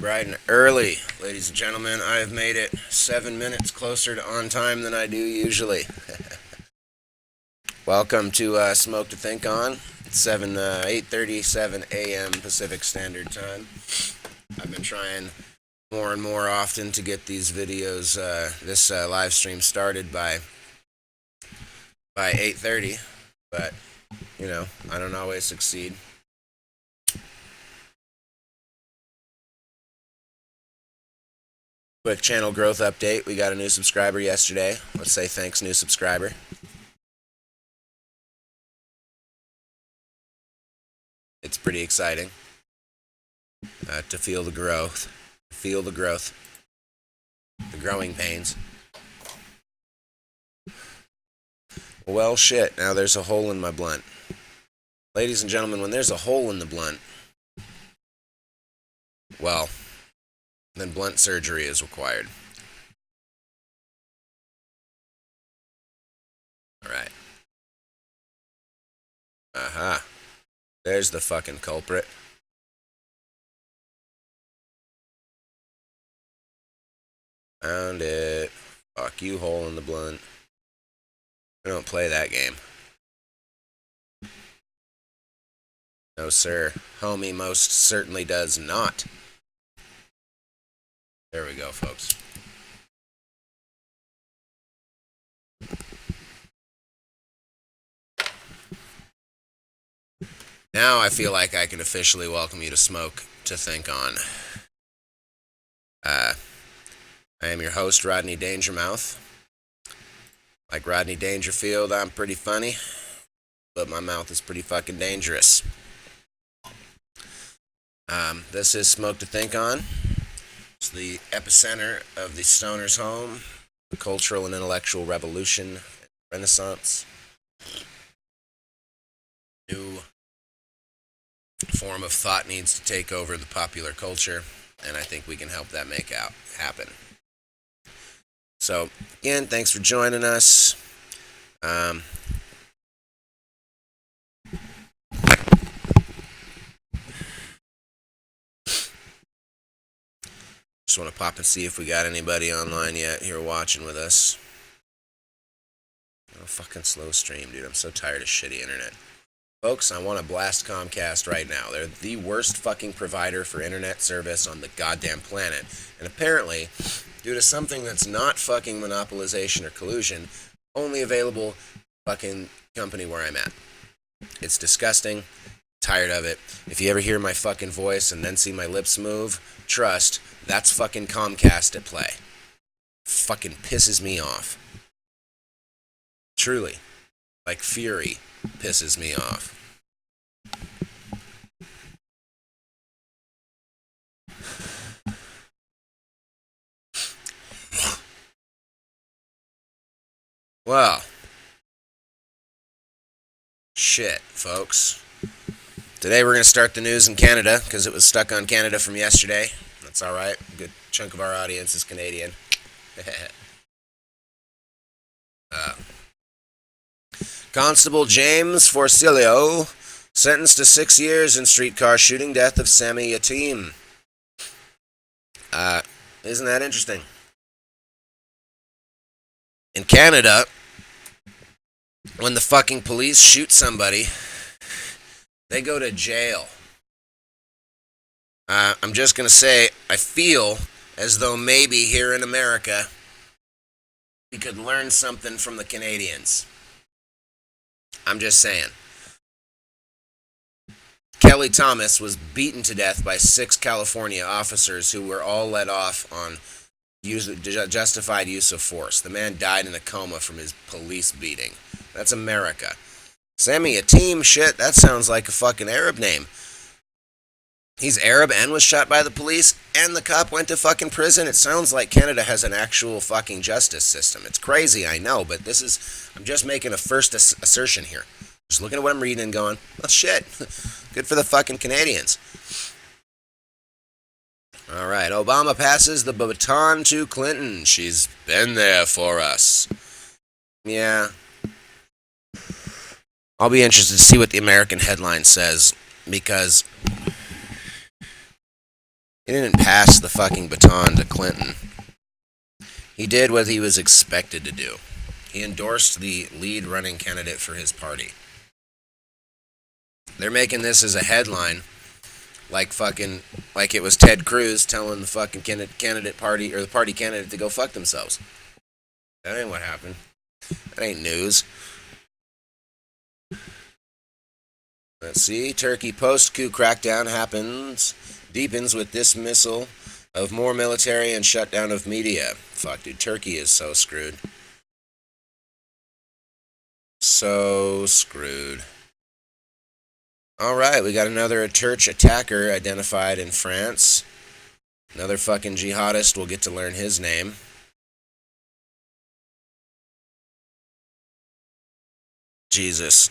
Bright and early, ladies and gentlemen. I have made it 7 minutes closer to on time than I do usually. Welcome to Smoke to Think On. It's 8:37 a.m. Pacific Standard Time. I've been trying more and more often to get these videos, this live stream started by 8:30, but I don't always succeed. Quick channel growth update. We got a new subscriber yesterday. Let's say thanks, new subscriber. It's pretty exciting to feel the growth, the growing pains. Well, shit, now there's a hole in my blunt. Ladies and gentlemen, when there's a hole in the blunt, well, then blunt surgery is required. Alright. Aha. There's the fucking culprit. Found it. Fuck you, hole in the blunt. I don't play that game. No, sir. Homie most certainly does not. There we go, folks. Now I feel like I can officially welcome you to Smoke to Think On. I am your host, Rodney Dangermouth. Like Rodney Dangerfield, I'm pretty funny, but my mouth is pretty fucking dangerous. This is Smoke to Think On. It's the epicenter of the stoner's home, the cultural and intellectual revolution, renaissance. New form of thought needs to take over the popular culture, and I think we can help that happen. So, again, thanks for joining us. Just want to pop and see if we got anybody online yet here watching with us. Oh, fucking slow stream, dude. I'm so tired of shitty internet. Folks, I want to blast Comcast right now. They're the worst fucking provider for internet service on the goddamn planet. And apparently, due to something that's not fucking monopolization or collusion, only available fucking company where I'm at. It's disgusting. Tired of it. If you ever hear my fucking voice and then see my lips move, trust, that's fucking Comcast at play. Fucking pisses me off. Truly. Like fury pisses me off. Well, shit, folks. Today we're going to start the news in Canada, because it was stuck on Canada from yesterday. That's alright. A good chunk of our audience is Canadian. Constable James Forcilio sentenced to 6 years in streetcar shooting death of Sammy Yatim. Isn't that interesting? In Canada, when the fucking police shoot somebody, they go to jail. I'm just going to say, I feel as though maybe here in America, we could learn something from the Canadians. I'm just saying. Kelly Thomas was beaten to death by 6 California officers who were all let off on justified use of force. The man died in a coma from his police beating. That's America. Sammy Yatim, shit, that sounds like a fucking Arab name. He's Arab and was shot by the police, and the cop went to fucking prison. It sounds like Canada has an actual fucking justice system. It's crazy, I know, but I'm just making a first assertion here. Just looking at what I'm reading and going, well, shit. Good for the fucking Canadians. Alright, Obama passes the baton to Clinton. She's been there for us. Yeah. I'll be interested to see what the American headline says, because He didn't pass the fucking baton to Clinton. He did what he was expected to do. He endorsed the lead running candidate for his party. They're making this as a headline, like it was Ted Cruz telling the fucking candidate party or the party candidate to go fuck themselves. That ain't what happened. That ain't news. Let's see. Turkey post-coup crackdown deepens with dismissal of more military and shutdown of media. Fuck, dude. Turkey is so screwed. So screwed. Alright, we got another church attacker identified in France. Another fucking jihadist. We'll get to learn his name. Jesus.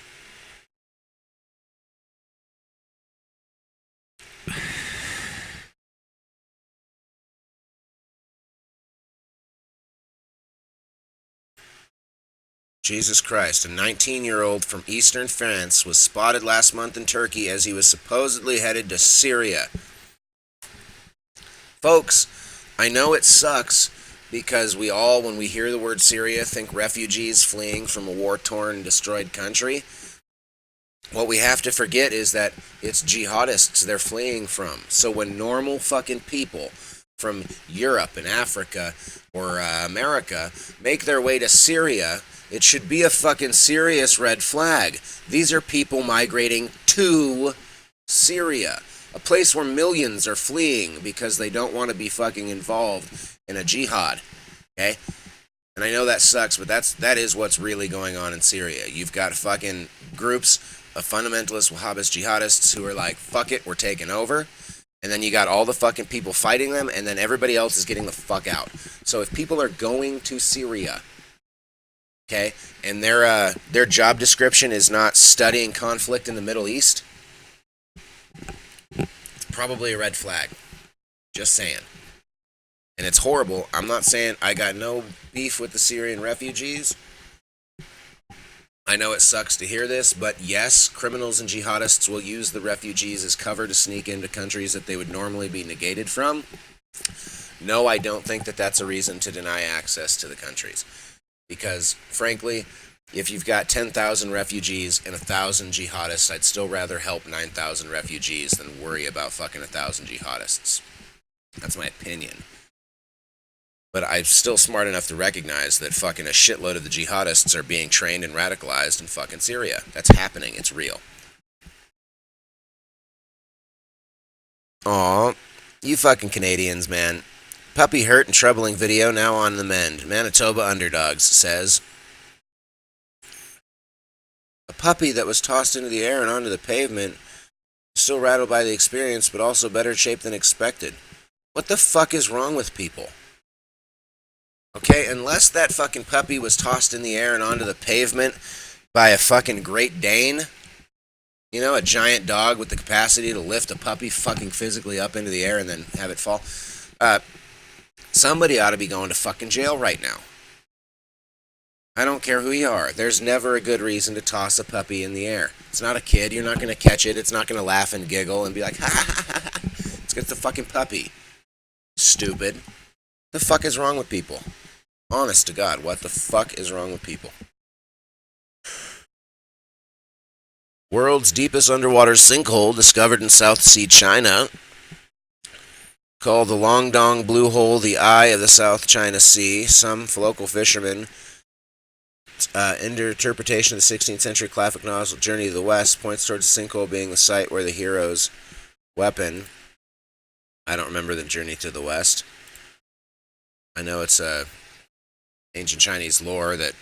Jesus Christ. A 19-year-old from eastern France was spotted last month in Turkey as he was supposedly headed to Syria. Folks, I know it sucks because we all, when we hear the word Syria, think refugees fleeing from a war-torn, destroyed country. What we have to forget is that it's jihadists they're fleeing from. So when normal fucking people from Europe and Africa or America make their way to Syria, it should be a fucking serious red flag. These are people migrating to Syria, a place where millions are fleeing because they don't want to be fucking involved in a jihad. Okay? And I know that sucks, but that is what's really going on in Syria. You've got fucking groups of fundamentalist Wahhabist jihadists who are like, fuck it, we're taking over. And then you got all the fucking people fighting them, and then everybody else is getting the fuck out. So if people are going to Syria, okay, and their job description is not studying conflict in the Middle East, it's probably a red flag. Just saying. And it's horrible. I'm not saying I got no beef with the Syrian refugees. I know it sucks to hear this, but yes, criminals and jihadists will use the refugees as cover to sneak into countries that they would normally be negated from. No, I don't think that that's a reason to deny access to the countries. Because, frankly, if you've got 10,000 refugees and 1,000 jihadists, I'd still rather help 9,000 refugees than worry about fucking 1,000 jihadists. That's my opinion. But I'm still smart enough to recognize that fucking a shitload of the jihadists are being trained and radicalized in fucking Syria. That's happening. It's real. Aw, you fucking Canadians, man. Puppy hurt and troubling video now on the mend. Manitoba Underdogs says, a puppy that was tossed into the air and onto the pavement, still rattled by the experience, but also better shaped than expected. What the fuck is wrong with people? Okay, unless that fucking puppy was tossed in the air and onto the pavement by a fucking Great Dane, you know, a giant dog with the capacity to lift a puppy fucking physically up into the air and then have it fall, somebody ought to be going to fucking jail right now. I don't care who you are. There's never a good reason to toss a puppy in the air. It's not a kid. You're not going to catch it. It's not going to laugh and giggle and be like, ha ha ha ha. It's a fucking puppy. Stupid. The fuck is wrong with people? Honest to God, what the fuck is wrong with people? World's deepest underwater sinkhole discovered in South Sea China. Called the Longdong Blue Hole, the eye of the South China Sea. Some local fishermen interpretation of the 16th century classic novel Journey to the West points towards the sinkhole being the site where the hero's weapon. I don't remember the Journey to the West. I know it's ancient Chinese lore that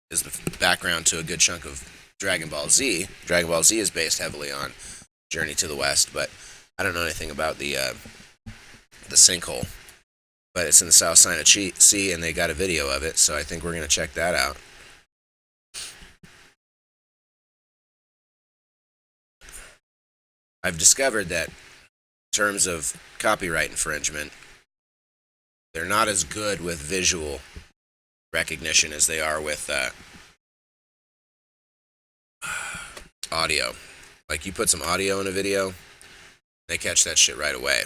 is the background to a good chunk of Dragon Ball Z. Dragon Ball Z is based heavily on Journey to the West, but I don't know anything about the sinkhole. But it's in the South China Sea, and they got a video of it, so I think we're going to check that out. I've discovered that in terms of copyright infringement, they're not as good with visual recognition as they are with audio. Like, you put some audio in a video, they catch that shit right away.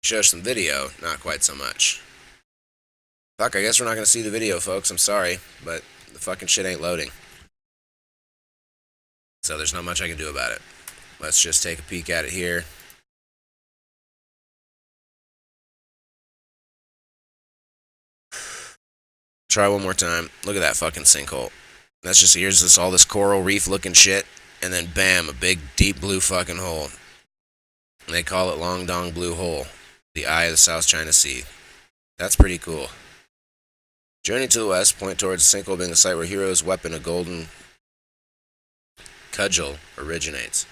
Show some video, not quite so much. Fuck, I guess we're not gonna see the video, folks. I'm sorry, but the fucking shit ain't loading. So there's not much I can do about it. Let's just take a peek at it here. Try one more time. Look at that fucking sinkhole. That's just, here's this, all this coral reef looking shit, and then bam, a big deep blue fucking hole. And they call it Long Dong Blue Hole, the eye of the South China Sea. That's pretty cool. Journey to the west, point towards the sinkhole being the site where Hero's weapon, a golden cudgel, originates.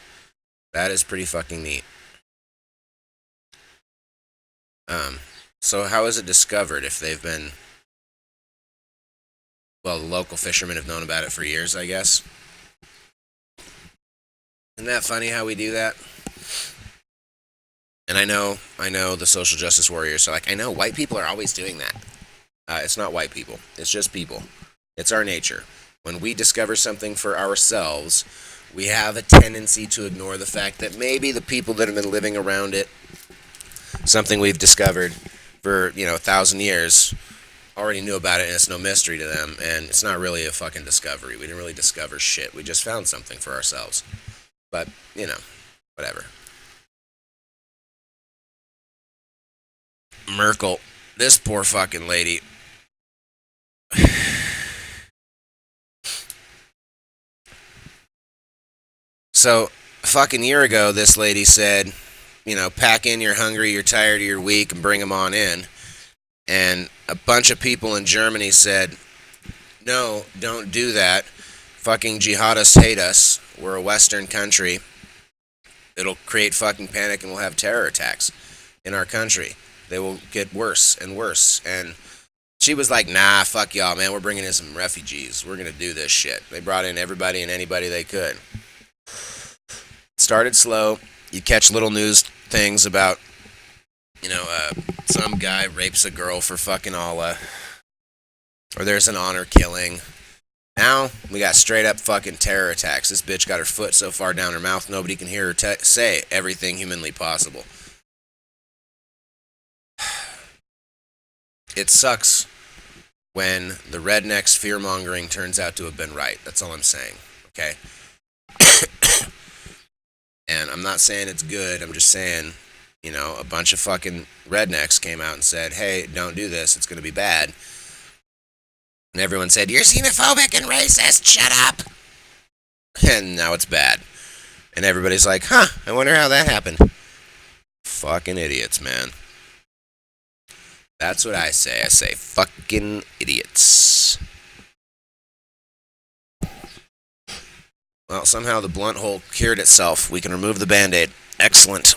That is pretty fucking neat. So how is it discovered if they've been... Well, the local fishermen have known about it for years, I guess. Isn't that funny how we do that? And I know the social justice warriors. So, like, I know white people are always doing that. It's not white people. It's just people. It's our nature. When we discover something for ourselves, we have a tendency to ignore the fact that maybe the people that have been living around it, something we've discovered for, 1,000 years, already knew about it, and it's no mystery to them, and it's not really a fucking discovery. We didn't really discover shit. We just found something for ourselves. But, whatever. Merkel, this poor fucking lady. So, a fucking year ago, this lady said, pack in, you're hungry, you're tired, you're weak, and bring them on in. And a bunch of people in Germany said, no, don't do that. Fucking jihadists hate us. We're a Western country. It'll create fucking panic and we'll have terror attacks in our country. They will get worse and worse. And she was like, nah, fuck y'all, man. We're bringing in some refugees. We're going to do this shit. They brought in everybody and anybody they could. Started slow. You catch little news things about, some guy rapes a girl for fucking Allah. Or there's an honor killing. Now, we got straight up fucking terror attacks. This bitch got her foot so far down her mouth, nobody can hear her say everything humanly possible. It sucks when the rednecks fear-mongering turns out to have been right. That's all I'm saying, okay? And I'm not saying it's good. I'm just saying, a bunch of fucking rednecks came out and said, hey, don't do this. It's going to be bad. And everyone said, you're xenophobic and racist. Shut up. And now it's bad. And everybody's like, huh, I wonder how that happened. Fucking idiots, man. That's what I say. I say, fucking idiots. Well, somehow the blunt hole cured itself. We can remove the Band-Aid. Excellent.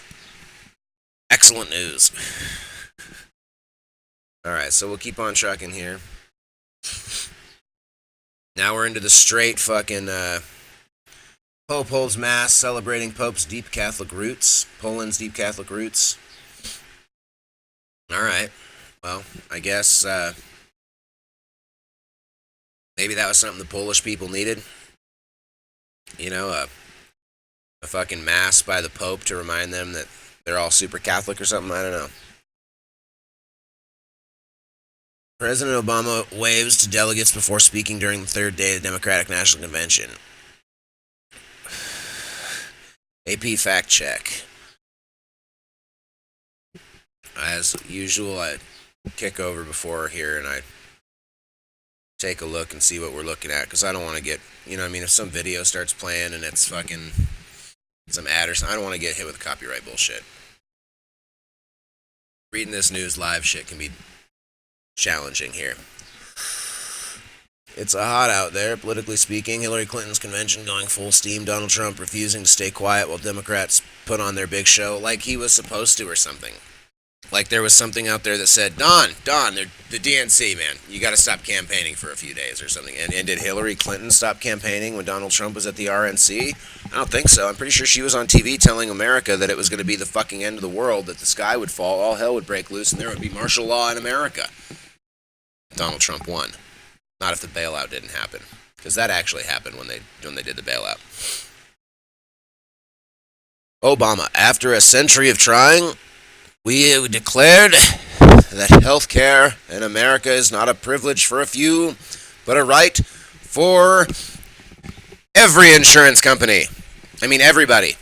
Excellent news. Alright, so we'll keep on trucking here. Now we're into the straight fucking, Pope holds mass celebrating Pope's deep Catholic roots. Poland's deep Catholic roots. Alright. Well, I guess, maybe that was something the Polish people needed. A fucking mass by the Pope to remind them that they're all super Catholic or something. I don't know. President Obama waves to delegates before speaking during the third day of the Democratic National Convention. AP fact check. As usual, I kick over before here and I take a look and see what we're looking at, because I don't want to get, if some video starts playing and it's fucking some ad or something, I don't want to get hit with copyright bullshit. Reading this news live shit can be challenging here. It's a hot out there, politically speaking. Hillary Clinton's convention going full steam. Donald Trump refusing to stay quiet while Democrats put on their big show like he was supposed to or something. Like there was something out there that said, Don, the DNC, man, you got to stop campaigning for a few days or something. And did Hillary Clinton stop campaigning when Donald Trump was at the RNC? I don't think so. I'm pretty sure she was on TV telling America that it was going to be the fucking end of the world, that the sky would fall, all hell would break loose, and there would be martial law in America. Donald Trump won. Not if the bailout didn't happen, because that actually happened when they did the bailout. Obama, after a century of trying, We declared that health care in America is not a privilege for a few, but a right for every insurance company. I mean, everybody.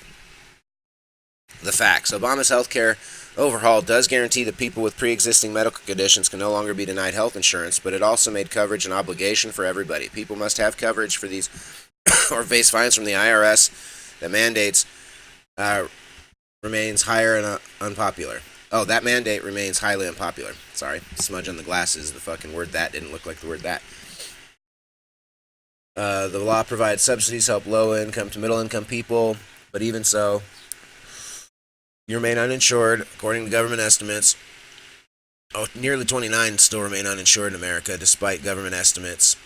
The facts. Obama's health care overhaul does guarantee that people with pre-existing medical conditions can no longer be denied health insurance, but it also made coverage an obligation for everybody. People must have coverage for these or face fines from the IRS that mandates remains higher and unpopular. Oh, that mandate remains highly unpopular. Sorry, smudge on the glasses. The fucking word that didn't look like the word that. The law provides subsidies to help low-income to middle-income people, but even so, you remain uninsured, according to government estimates. Nearly 29 still remain uninsured in America, despite government estimates,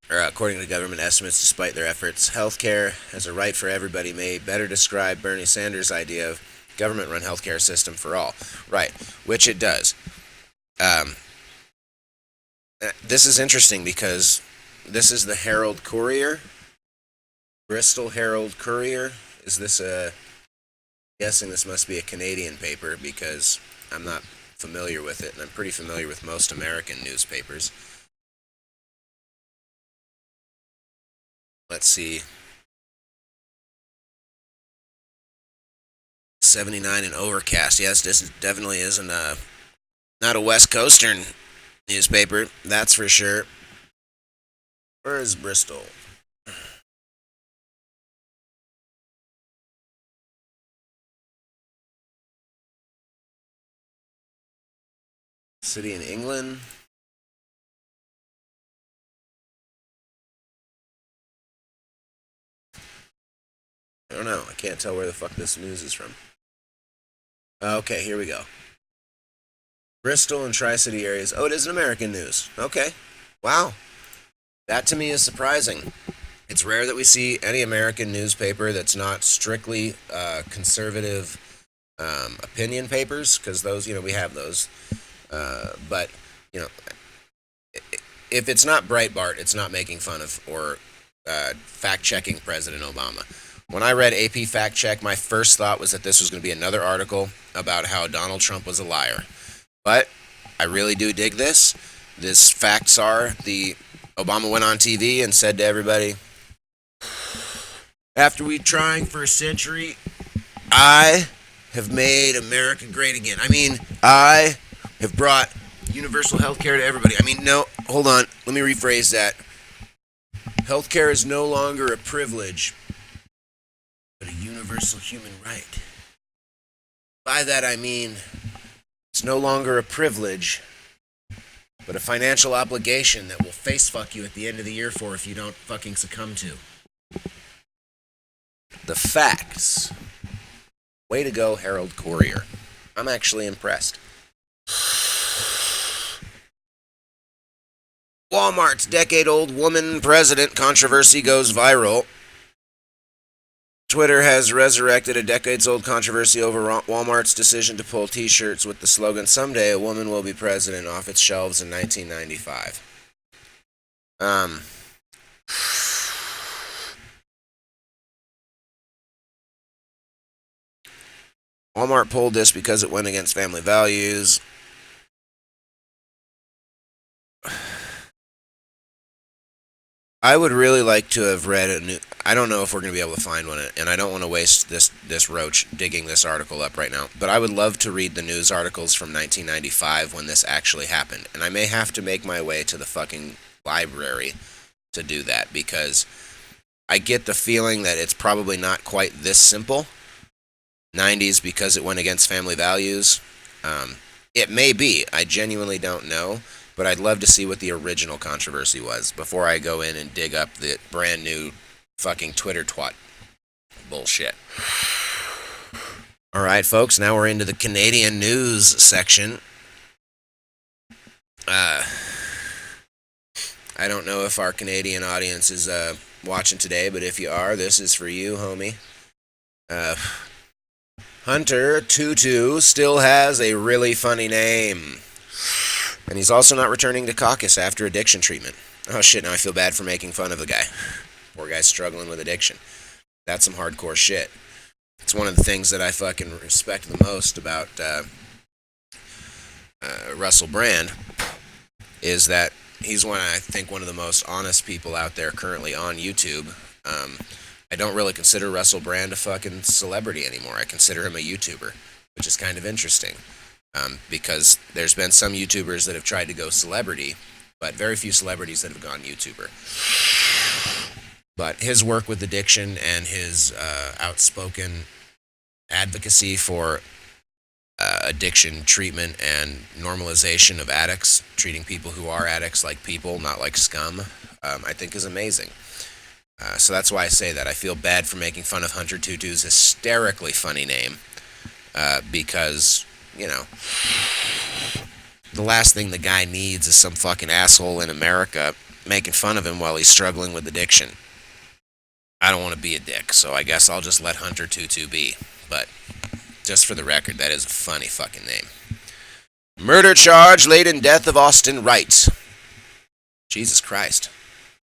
or according to government estimates, despite their efforts. Healthcare as a right for everybody may better describe Bernie Sanders' idea of government-run healthcare system for all. Right, which it does. This is interesting because this is the Herald Courier. Bristol Herald Courier. Is this a... guessing this must be a Canadian paper because I'm not familiar with it, and I'm pretty familiar with most American newspapers. Let's see. 79 and Overcast. Yes, this definitely isn't not a West Coastern newspaper, that's for sure. Where is Bristol? City in England? I don't know. I can't tell where the fuck this news is from. Okay, here we go. Bristol and Tri-City areas. Oh, it is an American news. Okay. Wow. That to me is surprising. It's rare that we see any American newspaper that's not strictly conservative opinion papers, because those, we have those. But, you know, if it's not Breitbart, it's not making fun of or fact-checking President Obama. When I read AP Fact Check, my first thought was that this was going to be another article about how Donald Trump was a liar. But I really do dig this. This facts are Obama went on TV and said to everybody, after we trying for a century, I have made America great again. I mean, I have brought universal health care to everybody. I mean, no, hold on. Let me rephrase that. Health care is no longer a privilege, but a universal human right. By that I mean, it's no longer a privilege, but a financial obligation that will face fuck you at the end of the year for if you don't fucking succumb to. The facts. Way to go, Herald Courier. I'm actually impressed. Walmart's decade-old woman president controversy goes viral. Twitter has resurrected a decades-old controversy over Walmart's decision to pull t-shirts with the slogan, "Someday a woman will be president," off its shelves in 1995. Walmart pulled this because it went against family values. I would really like to have read a new... I don't know if we're going to be able to find one, and I don't want to waste this roach digging this article up right now, but I would love to read the news articles from 1995 when this actually happened, and I may have to make my way to the fucking library to do that, because I get the feeling that it's probably not quite this simple. 90s because it went against family values. It may be. I genuinely don't know. But I'd love to see what the original controversy was before I go in and dig up the brand new fucking Twitter twat bullshit. Alright, folks, now we're into the Canadian news section. I don't know if our Canadian audience is watching today, but if you are, this is for you, homie. Hunter Tutu still has a really funny name. And he's also not returning to caucus after addiction treatment. Oh shit, now I feel bad for making fun of the guy. Poor guy's struggling with addiction. That's some hardcore shit. It's one of the things that I fucking respect the most about Russell Brand, is that he's I think one of the most honest people out there currently on YouTube. I don't really consider Russell Brand a fucking celebrity anymore. I consider him a YouTuber, which is kind of interesting. Because there's been some YouTubers that have tried to go celebrity, but very few celebrities that have gone YouTuber. But his work with addiction and his outspoken advocacy for addiction treatment and normalization of addicts, treating people who are addicts like people, not like scum, I think is amazing. So that's why I say that. I feel bad for making fun of Hunter Tutu's hysterically funny name, because, you know, the last thing the guy needs is some fucking asshole in America making fun of him while he's struggling with addiction. I don't want to be a dick, so I guess I'll just let Hunter Tutu be. But just for the record, that is a funny fucking name. Murder charge laid in death of Austin Wright. Jesus Christ.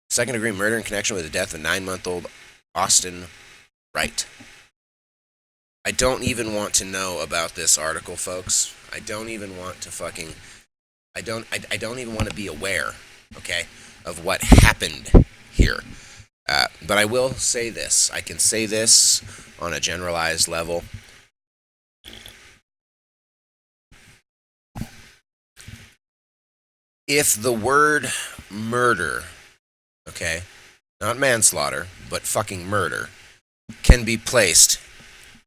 Second-degree murder in connection with the death of 9-month-old Austin Wright. I don't even want to know about this article, folks. I don't even want to fucking... I don't even want to be aware, okay, of what happened here. But I will say this. I can say this on a generalized level. If the word murder, okay, not manslaughter, but fucking murder, can be placed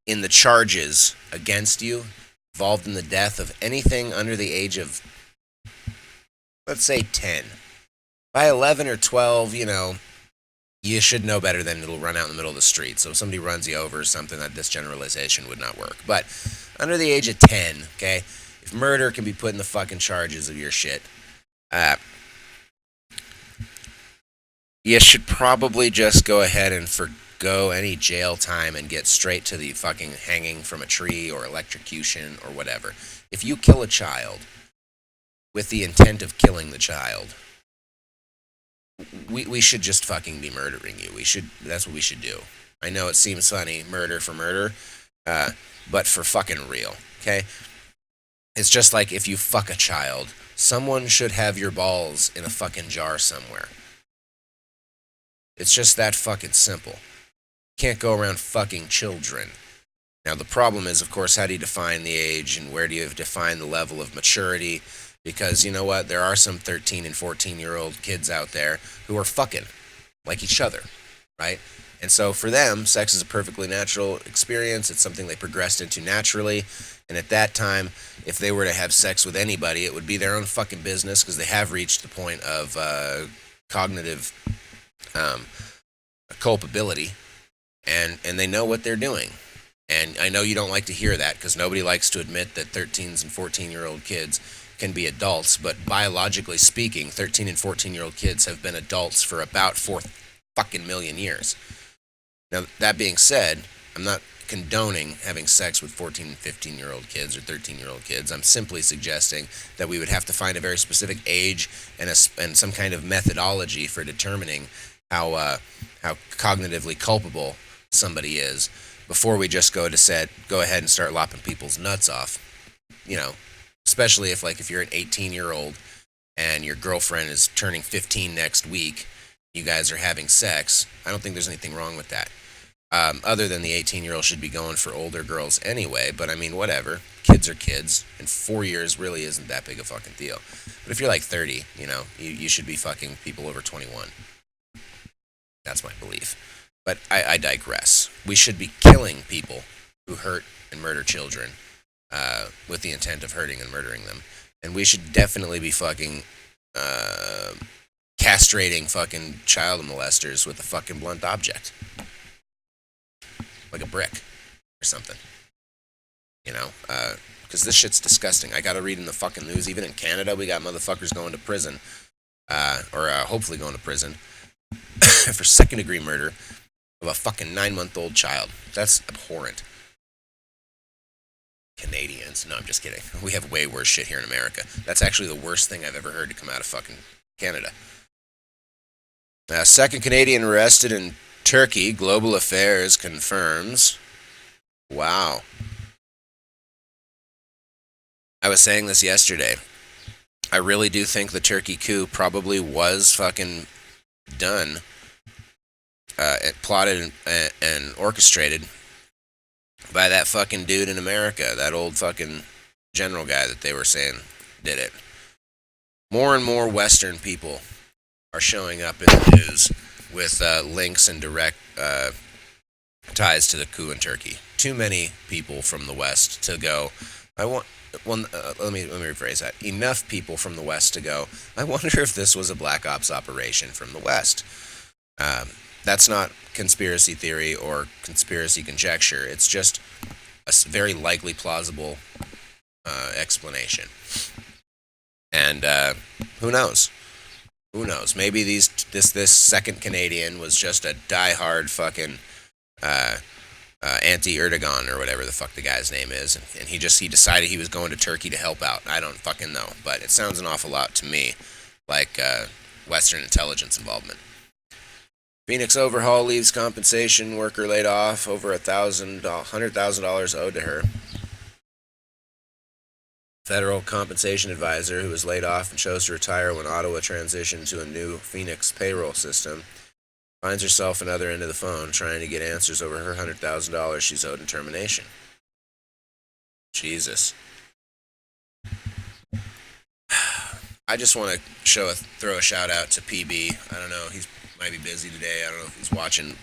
in the charges against you involved in the death of anything under the age of, let's say, 10. By 11 or 12, you know, you should know better than it'll run out in the middle of the street. So if somebody runs you over or something, that this generalization would not work. But under the age of 10, okay, if murder can be put in the fucking charges of your shit, you should probably just go ahead and forgo any jail time and get straight to the fucking hanging from a tree or electrocution or whatever. If you kill a child with the intent of killing the child, we should just fucking be murdering you. That's what we should do. I know it seems funny, murder for murder, but for fucking real, okay? It's just like if you fuck a child, someone should have your balls in a fucking jar somewhere. It's just that fucking simple. Can't go around fucking children. Now the problem is, of course, how do you define the age and where do you define the level of maturity? Because you know what? There are some 13 and 14-year-old kids out there who are fucking like each other, right? And so for them, sex is a perfectly natural experience. It's something they progressed into naturally. And at that time, if they were to have sex with anybody, it would be their own fucking business because they have reached the point of cognitive culpability, and they know what they're doing. And I know you don't like to hear that because nobody likes to admit that 13s and 14-year-old kids can be adults, but biologically speaking, 13 and 14-year-old kids have been adults for about 4 fucking million years. Now, that being said, I'm not condoning having sex with 14 and 15-year-old kids or 13-year-old kids. I'm simply suggesting that we would have to find a very specific age and some kind of methodology for determining how cognitively culpable somebody is before we just go ahead and start lopping people's nuts off. You know, especially if you're an 18-year-old and your girlfriend is turning 15 next week, you guys are having sex. I don't think there's anything wrong with that. Other than the 18-year-old should be going for older girls anyway, but I mean, whatever. Kids are kids, and 4 years really isn't that big a fucking deal. But if you're like 30, you know, you should be fucking people over 21. That's my belief. But I digress. We should be killing people who hurt and murder children with the intent of hurting and murdering them. And we should definitely be fucking castrating fucking child molesters with a fucking blunt object. Like a brick or something. You know? Because this shit's disgusting. I gotta read in the fucking news. Even in Canada, we got motherfuckers going to prison. Or hopefully going to prison. For second-degree murder of a fucking 9-month-old child. That's abhorrent. Canadians. No, I'm just kidding. We have way worse shit here in America. That's actually the worst thing I've ever heard to come out of fucking Canada. Second Canadian arrested in Turkey. Global Affairs confirms. Wow. I was saying this yesterday. I really do think the Turkey coup probably was fucking done, plotted and orchestrated by that fucking dude in America, that old fucking general guy that they were saying did it. More and more Western people are showing up in the news with links and direct ties to the coup in Turkey. Too many people from the West to go. I want. Well, let me rephrase that. Enough people from the West to go. I wonder if this was a black ops operation from the West. That's not conspiracy theory or conspiracy conjecture. It's just a very likely plausible explanation. And who knows? Who knows? Maybe this second Canadian was just a diehard fucking anti-Erdogan or whatever the fuck the guy's name is, and he decided he was going to Turkey to help out. I don't fucking know, but it sounds an awful lot to me like Western intelligence involvement. Phoenix Overhaul leaves compensation. Worker laid off. Over $100,000 owed to her. Federal compensation advisor who was laid off and chose to retire when Ottawa transitioned to a new Phoenix payroll system finds herself another end of the phone trying to get answers over her $100,000 she's owed in termination. Jesus. I just want to throw a shout out to PB. I don't know, he might be busy today. I don't know if he's watching.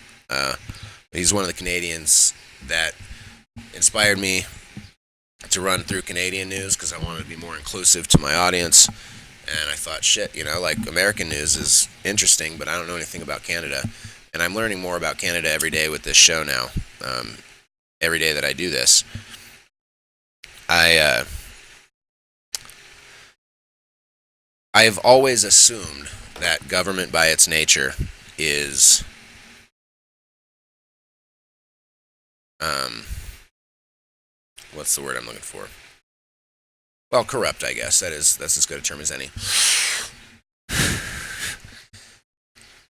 He's one of the Canadians that inspired me to run through Canadian news because I wanted to be more inclusive to my audience. And I thought, shit, like American news is interesting, but I don't know anything about Canada. And I'm learning more about Canada every day with this show now. Every day that I do this. I've always assumed that government by its nature is what's the word I'm looking for? Well, corrupt, I guess. That's as good a term as any.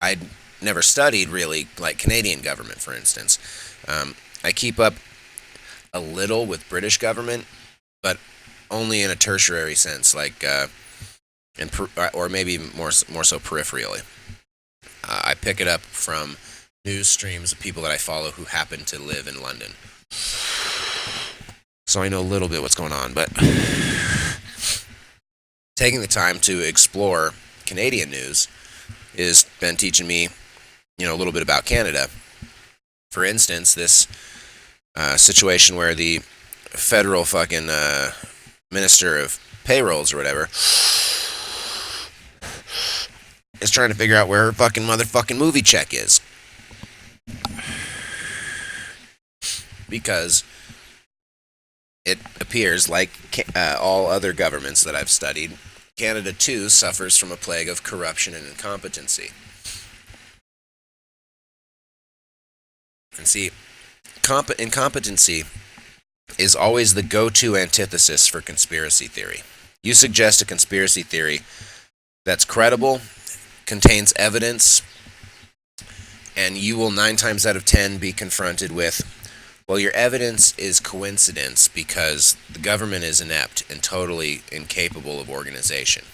I'd never studied really like Canadian government, for instance. I keep up a little with British government, but only in a tertiary sense, like or maybe more so peripherally. I pick it up from news streams of people that I follow who happen to live in London. So I know a little bit what's going on, but taking the time to explore Canadian news has been teaching me, a little bit about Canada. For instance, this situation where the federal fucking minister of payrolls or whatever is trying to figure out where her fucking motherfucking movie check is. Because it appears like all other governments that I've studied, Canada too suffers from a plague of corruption and incompetency. And see, incompetency is always the go-to antithesis for conspiracy theory. You suggest a conspiracy theory that's credible, contains evidence, and you will 9 times out of 10 be confronted with, well, your evidence is coincidence because the government is inept and totally incapable of organization.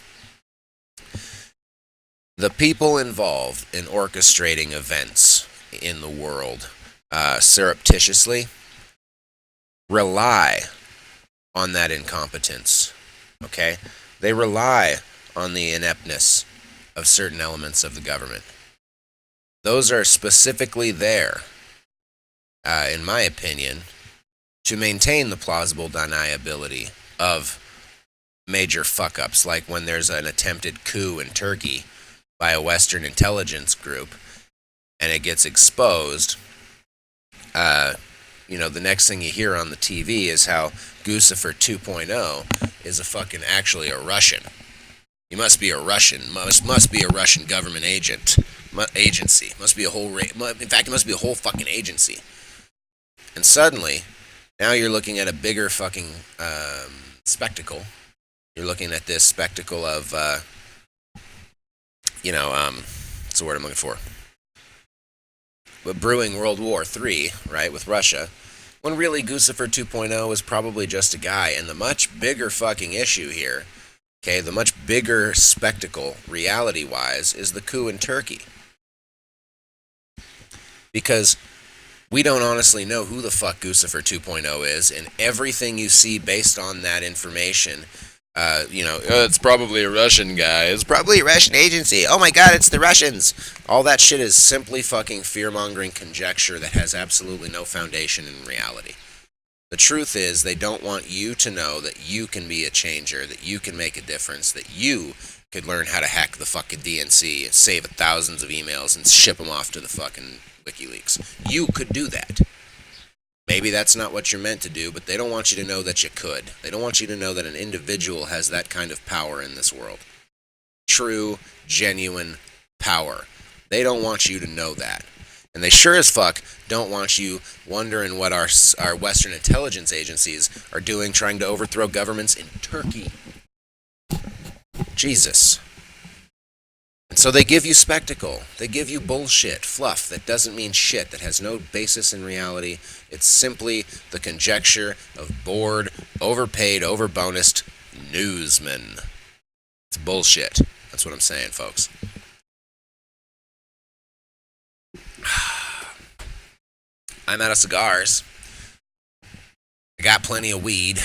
The people involved in orchestrating events in the world surreptitiously rely on that incompetence, okay? They rely on the ineptness of certain elements of the government. Those are specifically there, in my opinion, to maintain the plausible deniability of major fuck-ups, like when there's an attempted coup in Turkey by a Western intelligence group, and it gets exposed. The next thing you hear on the TV is how Guccifer 2.0 is actually a Russian. He must be a Russian. Must be a Russian government agency. Must be a whole. In fact, it must be a whole fucking agency. And suddenly, now you're looking at a bigger fucking spectacle. You're looking at this spectacle of, what's the word I'm looking for? But brewing World War III, right, with Russia. When really Guccifer 2.0 is probably just a guy. And the much bigger fucking issue here, okay, the much bigger spectacle, reality wise, is the coup in Turkey. Because we don't honestly know who the fuck Guccifer 2.0 is, and everything you see based on that information, it's probably a Russian guy. It's probably a Russian agency. Oh my god, it's the Russians. All that shit is simply fucking fear-mongering conjecture that has absolutely no foundation in reality. The truth is, they don't want you to know that you can be a changer, that you can make a difference, that you could learn how to hack the fucking DNC, save thousands of emails, and ship them off to the fucking WikiLeaks. You could do that. Maybe that's not what you're meant to do, but they don't want you to know that you could. They don't want you to know that an individual has that kind of power in this world. True, genuine power. They don't want you to know that. And they sure as fuck don't want you wondering what our Western intelligence agencies are doing trying to overthrow governments in Turkey. Jesus. And so they give you spectacle. They give you bullshit, fluff that doesn't mean shit, that has no basis in reality. It's simply the conjecture of bored, overpaid, overbonused newsmen. It's bullshit. That's what I'm saying, folks. I'm out of cigars. I got plenty of weed.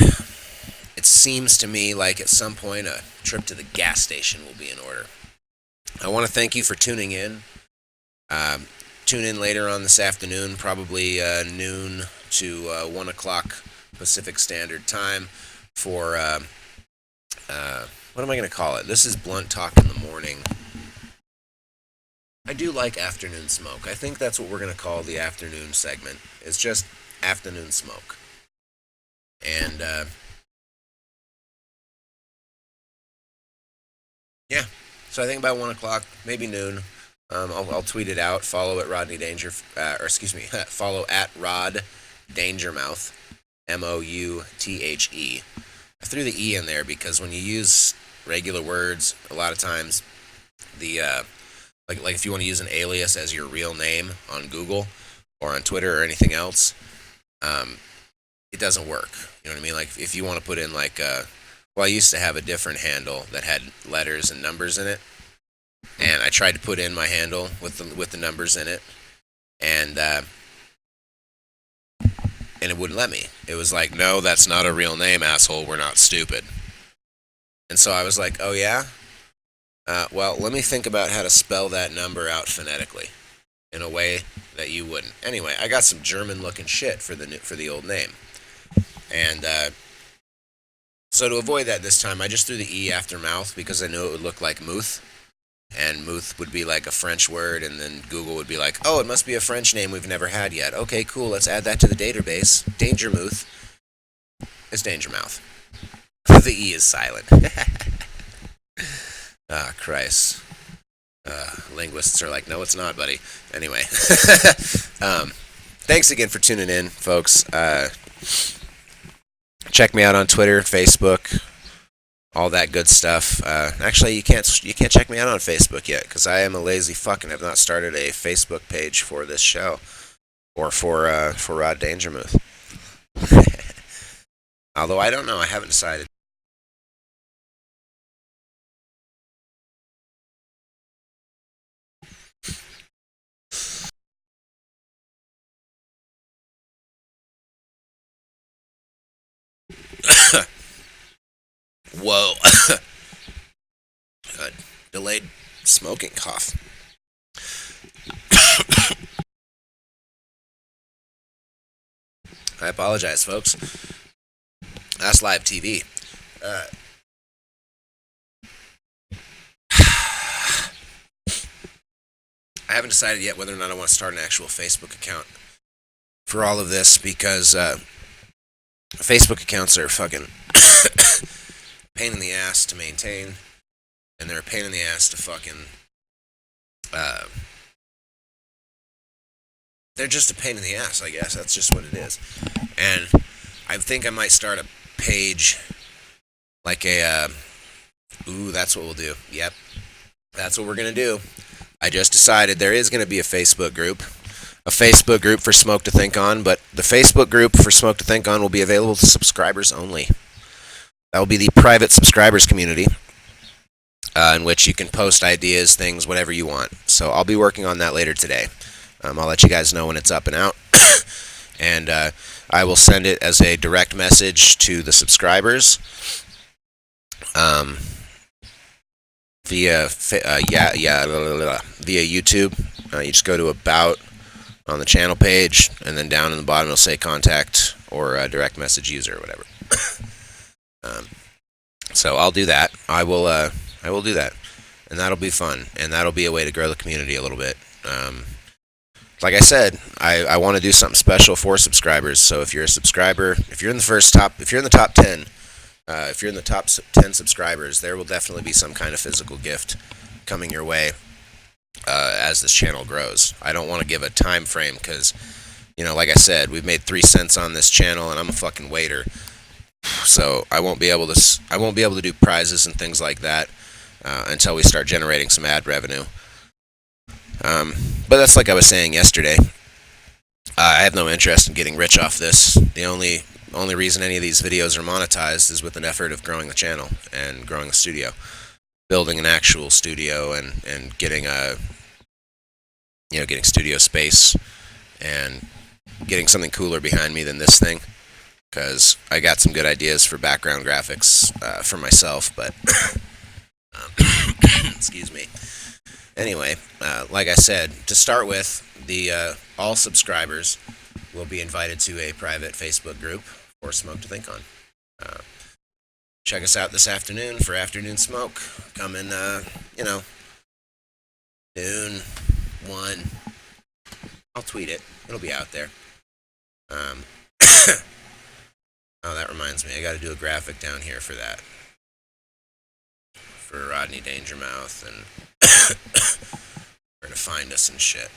It seems to me like at some point a trip to the gas station will be in order. I want to thank you for tuning in. Tune in later on this afternoon, probably noon to 1 o'clock Pacific Standard Time for, what am I going to call it? This is Blunt Talk in the Morning. I do like afternoon smoke. I think that's what we're going to call the afternoon segment. It's just afternoon smoke. And, yeah. So I think about 1 o'clock, maybe noon. I'll tweet it out. Follow at Rodney Danger, follow at Rod Dangermouth, Mouthe. I threw the E in there because when you use regular words, a lot of times the like if you want to use an alias as your real name on Google or on Twitter or anything else, it doesn't work. You know what I mean? Like if you want to put in I used to have a different handle that had letters and numbers in it, and I tried to put in my handle with the numbers in it, and it wouldn't let me. It was like, no, that's not a real name, asshole. We're not stupid. And so I was like, oh yeah? Well, let me think about how to spell that number out phonetically in a way that you wouldn't. Anyway, I got some German-looking shit for the old name, and so to avoid that this time, I just threw the E after mouth because I knew it would look like Muth. And Muth would be like a French word, and then Google would be like, oh, it must be a French name we've never had yet. Okay, cool, let's add that to the database. Dangermouth is Dangermouth. The E is silent. Ah, Christ. Linguists are like, no, it's not, buddy. Anyway. Thanks again for tuning in, folks. Check me out on Twitter, Facebook, all that good stuff. Actually, you can't check me out on Facebook yet because I am a lazy fuck and have not started a Facebook page for this show or for Rod Dangermouth. Although I don't know, I haven't decided. Whoa. Delayed smoking cough. I apologize, folks. That's live TV. I haven't decided yet whether or not I want to start an actual Facebook account for all of this because Facebook accounts are fucking pain in the ass to maintain, and they're a pain in the ass to fucking they're just a pain in the ass, I guess. That's just what it is. And I think I might start a page like that's what we'll do. Yep. That's what we're going to do. I just decided there is going to be a Facebook group. a Facebook group for Smoke to Think On, but the Facebook group for Smoke to Think On will be available to subscribers only. That will be the private subscribers community, in which you can post ideas, things, whatever you want. So I'll be working on that later today. I'll let you guys know when it's up and out. And I will send it as a direct message to the subscribers via YouTube. You just go to About on the channel page, and then down in the bottom it'll say Contact or Direct Message User or whatever. So I'll do that. I will do that, and that'll be fun, and that'll be a way to grow the community a little bit. Like I said, I want to do something special for subscribers. So if you're a subscriber, if you're in the top 10, if you're in the top 10 subscribers, there will definitely be some kind of physical gift coming your way as this channel grows. I don't want to give a time frame because, like I said, we've made 3 cents on this channel, and I'm a fucking waiter. So I won't be able to do prizes and things like that until we start generating some ad revenue. But that's like I was saying yesterday. I have no interest in getting rich off this. The only reason any of these videos are monetized is with an effort of growing the channel and growing the studio, building an actual studio, and getting getting studio space and getting something cooler behind me than this thing. Because I got some good ideas for background graphics for myself, but excuse me. Anyway, like I said, to start with, all subscribers will be invited to a private Facebook group for Smoke to Think On. Check us out this afternoon for Afternoon Smoke. Come in, noon, 1. I'll tweet it. It'll be out there. Oh, that reminds me. I got to do a graphic down here for that. For Rodney Dangermouth and where to find us and shit.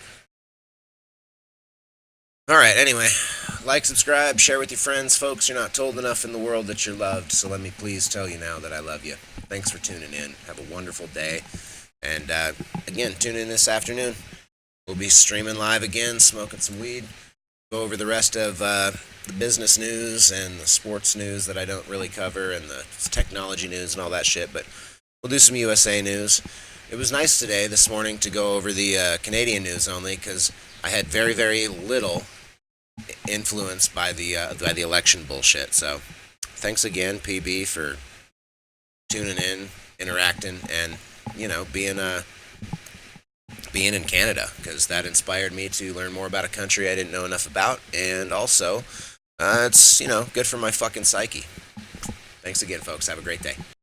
Alright, anyway. Like, subscribe, share with your friends. Folks, you're not told enough in the world that you're loved, so let me please tell you now that I love you. Thanks for tuning in. Have a wonderful day. And, again, tune in this afternoon. We'll be streaming live again, smoking some weed. Go over the rest of the business news and the sports news that I don't really cover, and the technology news and all that shit, but we'll do some USA news. It was nice today, this morning, to go over the Canadian news only, because I had very, very little influence by the election bullshit. So thanks again, PB, for tuning in, interacting, and being in Canada, because that inspired me to learn more about a country I didn't know enough about, and also it's good for my fucking psyche. Thanks again, folks. Have a great day.